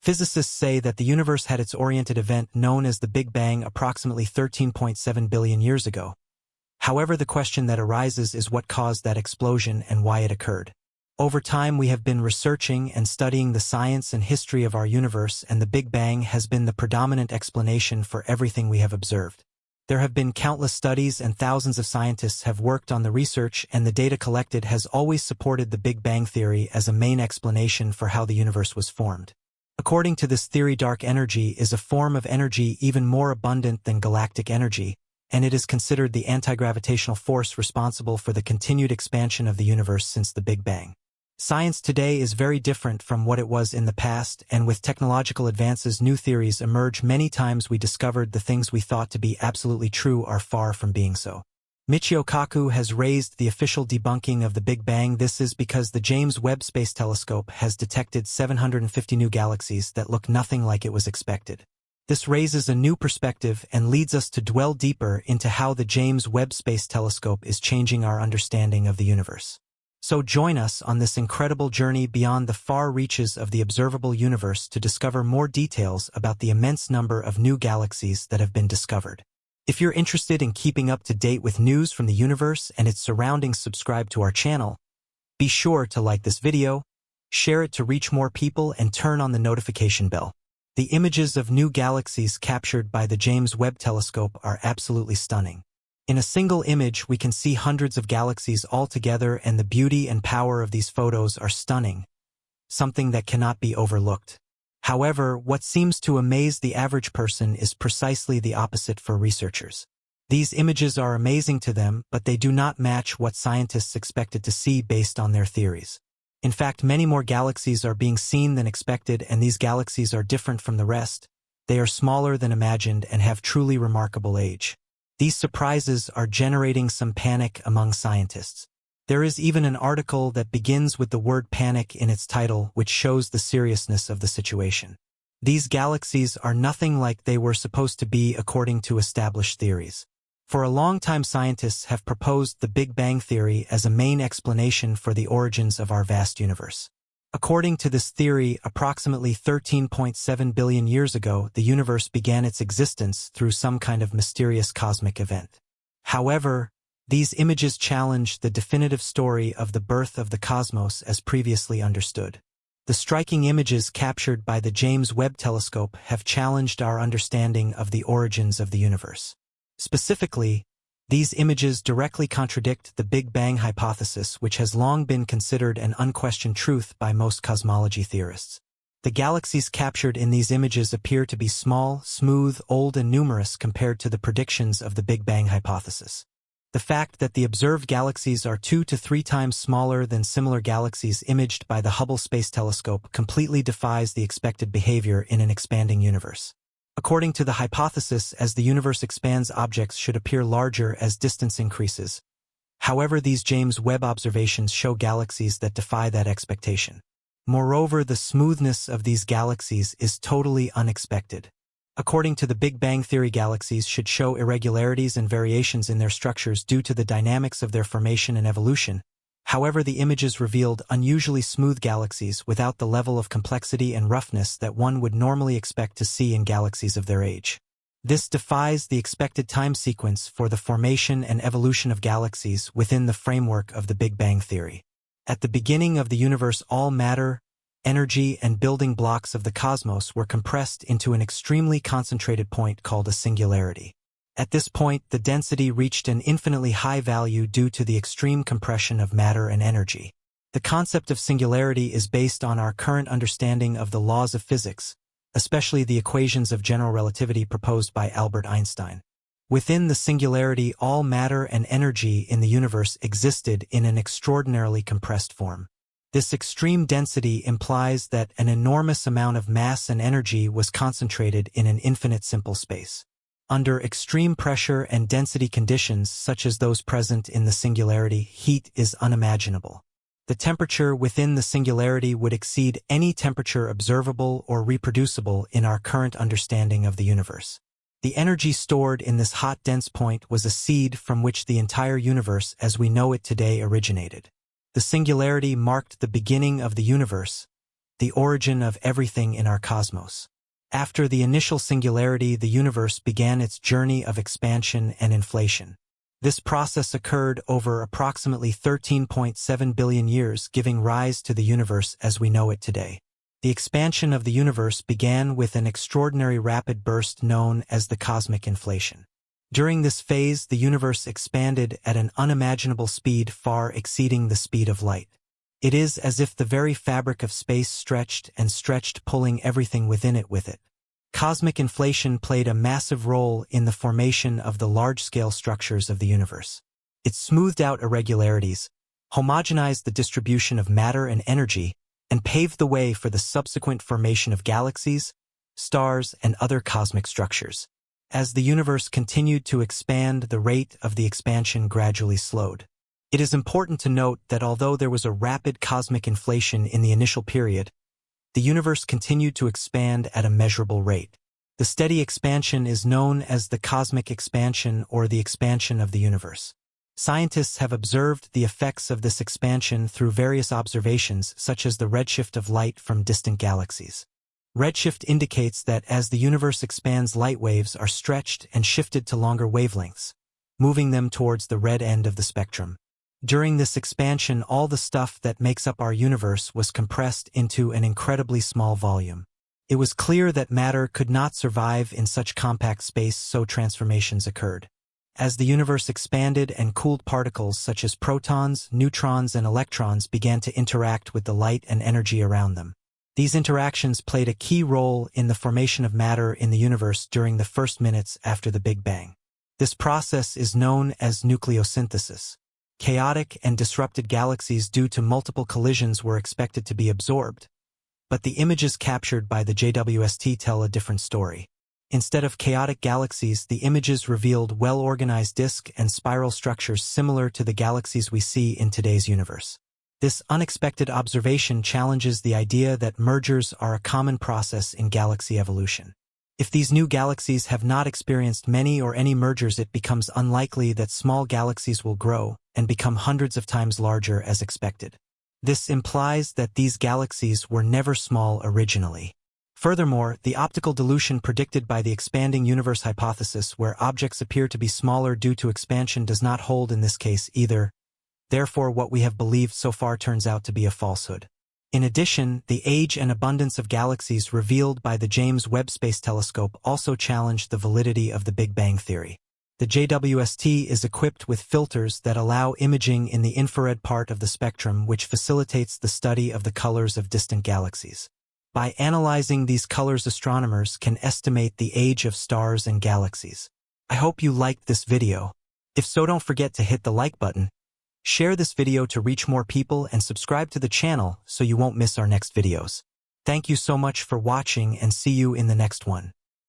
Physicists say that the universe had its oriented event known as the Big Bang approximately 13.7 billion years ago. However, the question that arises is what caused that explosion and why it occurred. Over time, we have been researching and studying the science and history of our universe, and the Big Bang has been the predominant explanation for everything we have observed. There have been countless studies and thousands of scientists have worked on the research, and the data collected has always supported the Big Bang theory as a main explanation for how the universe was formed. According to this theory, dark energy is a form of energy even more abundant than galactic energy, and it is considered the anti-gravitational force responsible for the continued expansion of the universe since the Big Bang. Science today is very different from what it was in the past, and with technological advances, new theories emerge. Many times we discovered the things we thought to be absolutely true are far from being so. Michio Kaku has raised the official debunking of the Big Bang. This is because the James Webb Space Telescope has detected 750 new galaxies that look nothing like it was expected. This raises a new perspective and leads us to dwell deeper into how the James Webb Space Telescope is changing our understanding of the universe. So join us on this incredible journey beyond the far reaches of the observable universe to discover more details about the immense number of new galaxies that have been discovered. If you're interested in keeping up to date with news from the universe and its surroundings, subscribe to our channel. Be sure to like this video, share it to reach more people, and turn on the notification bell. The images of new galaxies captured by the James Webb Telescope are absolutely stunning. In a single image, we can see hundreds of galaxies all together, and the beauty and power of these photos are stunning, something that cannot be overlooked. However, what seems to amaze the average person is precisely the opposite for researchers. These images are amazing to them, but they do not match what scientists expected to see based on their theories. In fact, many more galaxies are being seen than expected, and these galaxies are different from the rest. They are smaller than imagined and have truly remarkable age. These surprises are generating some panic among scientists. There is even an article that begins with the word panic in its title, which shows the seriousness of the situation. These galaxies are nothing like they were supposed to be according to established theories. For a long time, scientists have proposed the Big Bang theory as a main explanation for the origins of our vast universe. According to this theory, approximately 13.7 billion years ago, the universe began its existence through some kind of mysterious cosmic event. However, these images challenge the definitive story of the birth of the cosmos as previously understood. The striking images captured by the James Webb Telescope have challenged our understanding of the origins of the universe. Specifically, these images directly contradict the Big Bang hypothesis, which has long been considered an unquestioned truth by most cosmology theorists. The galaxies captured in these images appear to be small, smooth, old, and numerous compared to the predictions of the Big Bang hypothesis. The fact that the observed galaxies are 2 to 3 times smaller than similar galaxies imaged by the Hubble Space Telescope completely defies the expected behavior in an expanding universe. According to the hypothesis, as the universe expands, objects should appear larger as distance increases. However, these James Webb observations show galaxies that defy that expectation. Moreover, the smoothness of these galaxies is totally unexpected. According to the Big Bang theory, galaxies should show irregularities and variations in their structures due to the dynamics of their formation and evolution. However, the images revealed unusually smooth galaxies without the level of complexity and roughness that one would normally expect to see in galaxies of their age. This defies the expected time sequence for the formation and evolution of galaxies within the framework of the Big Bang theory. At the beginning of the universe, all matter, energy, and building blocks of the cosmos were compressed into an extremely concentrated point called a singularity. At this point, the density reached an infinitely high value due to the extreme compression of matter and energy. The concept of singularity is based on our current understanding of the laws of physics, especially the equations of general relativity proposed by Albert Einstein. Within the singularity, all matter and energy in the universe existed in an extraordinarily compressed form. This extreme density implies that an enormous amount of mass and energy was concentrated in an infinite simple space. Under extreme pressure and density conditions such as those present in the singularity, heat is unimaginable. The temperature within the singularity would exceed any temperature observable or reproducible in our current understanding of the universe. The energy stored in this hot, dense point was a seed from which the entire universe as we know it today originated. The singularity marked the beginning of the universe, the origin of everything in our cosmos. After the initial singularity, the universe began its journey of expansion and inflation. This process occurred over approximately 13.7 billion years, giving rise to the universe as we know it today. The expansion of the universe began with an extraordinary rapid burst known as the cosmic inflation. During this phase, the universe expanded at an unimaginable speed far exceeding the speed of light. It is as if the very fabric of space stretched and stretched, pulling everything within it with it. Cosmic inflation played a massive role in the formation of the large-scale structures of the universe. It smoothed out irregularities, homogenized the distribution of matter and energy, and paved the way for the subsequent formation of galaxies, stars, and other cosmic structures. As the universe continued to expand, the rate of the expansion gradually slowed. It is important to note that although there was a rapid cosmic inflation in the initial period, the universe continued to expand at a measurable rate. The steady expansion is known as the cosmic expansion or the expansion of the universe. Scientists have observed the effects of this expansion through various observations, such as the redshift of light from distant galaxies. Redshift indicates that as the universe expands, light waves are stretched and shifted to longer wavelengths, moving them towards the red end of the spectrum. During this expansion, all the stuff that makes up our universe was compressed into an incredibly small volume. It was clear that matter could not survive in such compact space, so transformations occurred. As the universe expanded and cooled, particles such as protons, neutrons, and electrons began to interact with the light and energy around them. These interactions played a key role in the formation of matter in the universe during the first minutes after the Big Bang. This process is known as nucleosynthesis. Chaotic and disrupted galaxies due to multiple collisions were expected to be absorbed, but the images captured by the JWST tell a different story. Instead of chaotic galaxies, the images revealed well-organized disk and spiral structures similar to the galaxies we see in today's universe. This unexpected observation challenges the idea that mergers are a common process in galaxy evolution. If these new galaxies have not experienced many or any mergers, it becomes unlikely that small galaxies will grow and become hundreds of times larger as expected. This implies that these galaxies were never small originally. Furthermore, the optical dilution predicted by the expanding universe hypothesis, where objects appear to be smaller due to expansion, does not hold in this case either. Therefore, what we have believed so far turns out to be a falsehood. In addition, the age and abundance of galaxies revealed by the James Webb Space Telescope also challenged the validity of the Big Bang theory. The JWST is equipped with filters that allow imaging in the infrared part of the spectrum, which facilitates the study of the colors of distant galaxies. By analyzing these colors, astronomers can estimate the age of stars and galaxies. I hope you liked this video. If so, don't forget to hit the like button. Share this video to reach more people and subscribe to the channel so you won't miss our next videos. Thank you so much for watching and see you in the next one.